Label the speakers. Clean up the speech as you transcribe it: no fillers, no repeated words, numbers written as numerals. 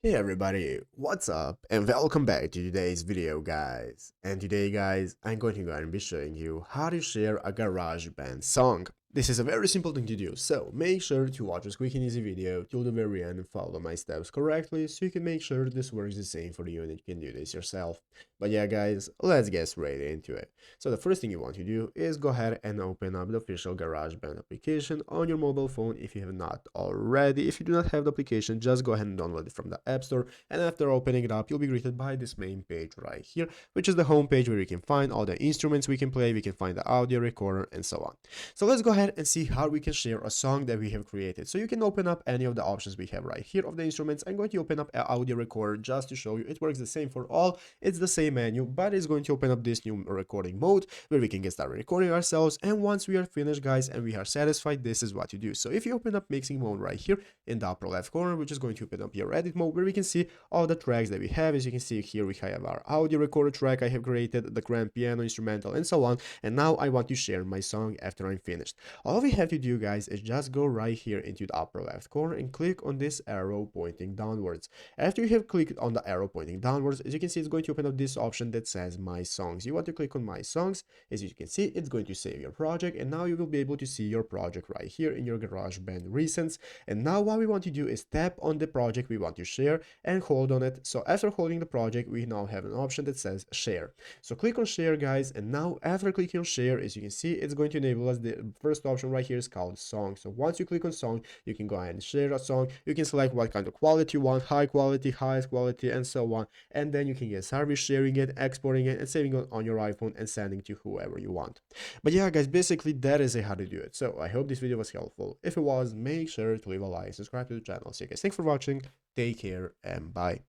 Speaker 1: Hey everybody, what's up and welcome back to today's video guys. And today guys, I'm going to go and be showing you how to share a GarageBand song. This is a very simple thing to do, so make sure to watch this quick and easy video till the very end and follow my steps correctly so you can make sure this works the same for you and you can do this yourself. But yeah guys, let's get straight into it. So the first thing you want to do is go ahead and open up the official GarageBand application on your mobile phone if you have not already. If you do not have the application, just go ahead and download it from the App Store, and after opening it up, you'll be greeted by this main page right here, which is the home page where you can find all the instruments we can play, we can find the audio recorder, and so on. So let's go ahead and see how we can share a song that we have created. So you can open up any of the options we have right here of the instruments. I'm going to open up an audio recorder just to show you it works the same for all. It's the same menu, but it's going to open up this new recording mode where we can get started recording ourselves. And once we are finished, guys, and we are satisfied, this is what you do. So if you open up mixing mode right here in the upper left corner, which is going to open up your edit mode where we can see all the tracks that we have. As you can see here, we have our audio recorder track I have created, the grand piano instrumental, and so on. And now I want to share my song after I'm finished. All we have to do, guys, is just go right here into the upper left corner and click on this arrow pointing downwards. After you have clicked on the arrow pointing downwards, as you can see, it's going to open up this option that says My Songs. You want to click on My Songs. As you can see, it's going to save your project, and now you will be able to see your project right here in your GarageBand recents. And now what we want to do is tap on the project we want to share and hold on it. So after holding the project, we now have an option that says Share. So click on Share, guys, and now after clicking on Share, as you can see, it's going to enable us. The first option right here is called Song. So once you click on Song, you can go ahead and share a song. You can select what kind of quality you want, high quality, highest quality, and so on. And then you can get started sharing it, exporting it, and saving it on your iPhone and sending to whoever you want. But yeah, guys, basically that is how to do it. So I hope this video was helpful. If it was, make sure to leave a like, subscribe to the channel. So you guys, thanks for watching, take care, and bye.